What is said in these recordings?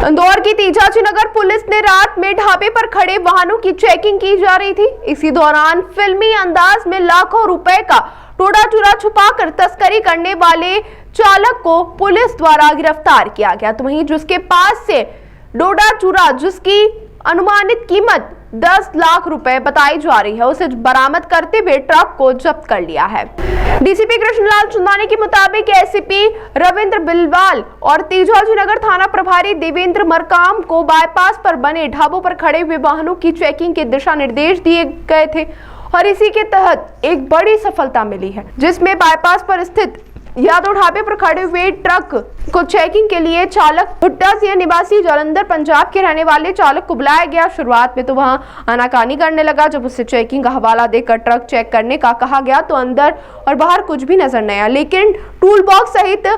इंदौर की तेजाजी नगर पुलिस ने रात में ढाबे पर खड़े वाहनों की चेकिंग की जा रही थी। इसी दौरान फिल्मी अंदाज में लाखों रुपए का टोडा चूरा छुपाकर तस्करी करने वाले चालक को पुलिस द्वारा गिरफ्तार किया गया। तो वहीं जिसके पास से डोडा चूरा जिसकी अनुमानित कीमत 10 लाख रुपए बताई जा रही है, उसे बरामद करते हुए ट्रक को जब्त कर लिया है। डीसीपी कृष्णलाल चंदानी के मुताबिक एसीपी रविंद्र बिलवाल और तेजाजी नगर थाना प्रभारी देवेंद्र मरकाम को बाईपास पर बने ढाबों पर खड़े हुए वाहनों की चेकिंग के दिशा निर्देश दिए गए थे और इसी के तहत एक बड़ी सफलता मिली है, जिसमें बाईपास पर स्थित यादव ढाबे पर खड़े हुए ट्रक को चेकिंग के लिए चालक भुट्टा सिंह निवासी जालंधर पंजाब के रहने वाले चालक को बुलाया गया। शुरुआत में तो वहां आनाकानी करने लगा। जब उसे चेकिंग का हवाला देकर ट्रक चेक करने का कहा गया तो अंदर और बाहर कुछ भी नजर नहीं आया, लेकिन टूल बॉक्स सहित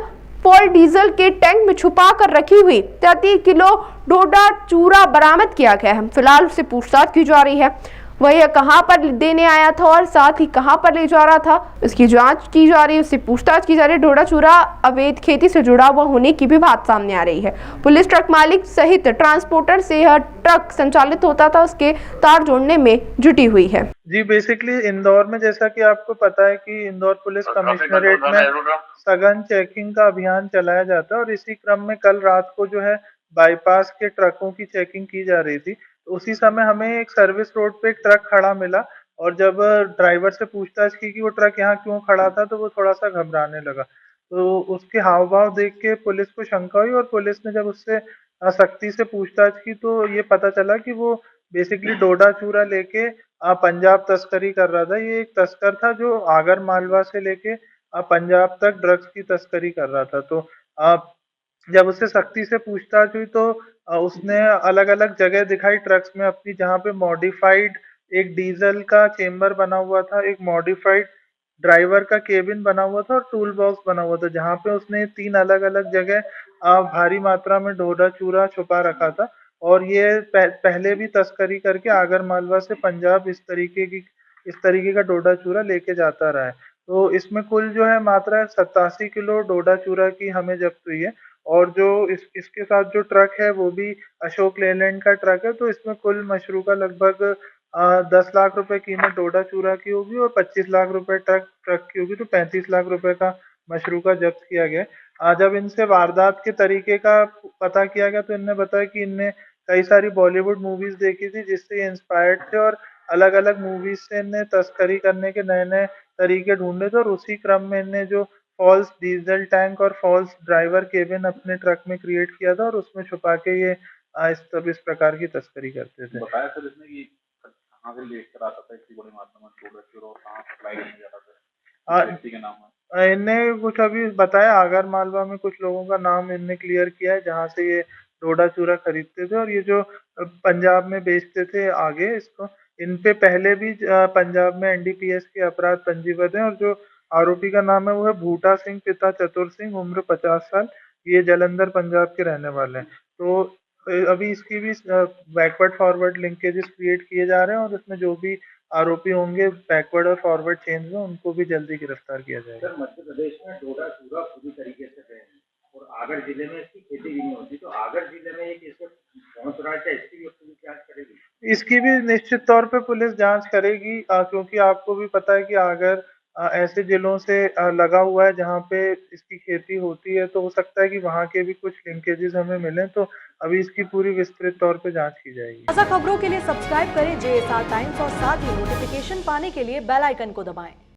फॉल डीजल के टैंक में छुपा कर रखी हुई 33 किलो डोडा चूरा बरामद किया गया है। फिलहाल उससे पूछताछ की जा रही है, वह कहां पर देने आया था और साथ ही कहां पर ले जा रहा था, इसकी जांच की जा रही है, उससे पूछताछ की जा रही है। डोडा चूरा अवैध खेती से जुड़ा हुआ होने की भी बात सामने आ रही है। पुलिस ट्रक मालिक सहित ट्रांसपोर्टर से यह ट्रक संचालित होता था, उसके तार जोड़ने में जुटी हुई है। जी, बेसिकली इंदौर में जैसा कि आपको पता है कि इंदौर पुलिस कमिश्नरेट में सघन चेकिंग का अभियान चलाया जाता है और इसी क्रम में कल रात को जो है बाईपास के ट्रकों की चेकिंग की जा रही थी। तो उसी समय हमें एक सर्विस रोड पे एक ट्रक खड़ा मिला और जब ड्राइवर से पूछताछ की कि वो ट्रक यहाँ क्यों खड़ा था, तो वो थोड़ा-सा घबराने लगा। तो उसके हाव-भाव देख के पुलिस को शंका हुई और पुलिस ने जब उससे सख्ती से पूछताछ की तो ये पता चला कि वो बेसिकली डोडा चूरा लेके पंजाब तस्करी कर रहा था। ये एक तस्कर था जो आगर मालवा से लेके पंजाब तक ड्रग्स की तस्करी कर रहा था। तो जब उससे सख्ती से पूछताछ हुई तो उसने अलग-अलग जगह दिखाई ट्रक्स में अपनी, जहाँ पे मॉडिफाइड एक डीजल का चेंबर बना हुआ था, एक मॉडिफाइड ड्राइवर का केबिन बना हुआ था और टूल बॉक्स बना हुआ था, जहाँ पे उसने 3 अलग-अलग जगह भारी मात्रा में डोडा चूरा छुपा रखा था और ये पहले भी तस्करी करके आगर मालवा से पंजाब इस तरीके का डोडा चूरा लेके जाता रहा है। तो इसमें कुल जो है मात्रा 87 किलो डोडा चूरा की हमें जब्त हुई है और जो इसके साथ जो ट्रक है वो भी अशोक लेलैंड का ट्रक है। तो इसमें कुल मशरूका लगभग 10 लाख रुपए कीमत डोडा चूरा की होगी और 25 लाख रुपए ट्रक की होगी, तो 35 लाख रुपए का मशरूका जब्त किया गया। जब इनसे वारदात के तरीके का पता किया गया तो इनने बताया कि इनने कई सारी बॉलीवुड मूवीज देखी थी जिससे ये इंस्पायर्ड थे और अलग-अलग मूवीज से इनने तस्करी करने के नए-नए तरीके ढूंढे थे और उसी क्रम में इनने जो फॉल्स डीजल टैंक और फॉल्स ड्राइवर केबिन अपने ट्रक में क्रिएट किया था और उसमें छुपा के ये इस प्रकार की तस्करी करते थे। बताया सर इसने कि कहाँ से लेकर आता था इतनी बड़ी मात्रा में डोडा चूरा और कहाँ सप्लाई करने जाता था, व्यक्ति के नाम है? इनने कुछ अभी बताया, आगर मालवा में कुछ लोगों का नाम इनने क्लियर किया है जहाँ से ये डोडा चूरा खरीदते थे और ये जो पंजाब में बेचते थे आगे इसको। इन पे पहले भी पंजाब में एनडीपीएस के अपराध पंजीबद्ध हैं और जो आरोपी का नाम है वो है भूटा सिंह पिता चतुर सिंह, उम्र 50 साल। ये जालंधर पंजाब के रहने वाले हैं। तो अभी इसकी भी बैकवर्ड फॉरवर्ड लिंकेजेस क्रिएट किए जा रहे हैं और इसमें जो भी आरोपी होंगे बैकवर्ड और फॉरवर्ड चेंज में, उनको भी जल्दी गिरफ्तार किया जाएगा। सर, मध्य प्रदेश में डोडा चूरा पूरी तरीके से बैन है और आगर जिले में इसकी खेती भी नहीं होती, तो आगर जिले में ये कैसे पहुंच रहा है, इसकी भी पुलिस जांच करेगी? इसकी भी निश्चित तौर पे पुलिस जांच करेगी, क्योंकि आपको भी पता है कि अगर ऐसे जिलों से लगा हुआ है जहाँ पे इसकी खेती होती है, तो हो सकता है कि वहाँ के भी कुछ लिंकेजेस हमें मिलें। तो अभी इसकी पूरी विस्तृत तौर पे जांच की जाएगी। ताज़ा खबरों के लिए सब्सक्राइब करें JSR टाइम्स और साथ ही नोटिफिकेशन पाने के लिए बेल आइकन को दबाएं।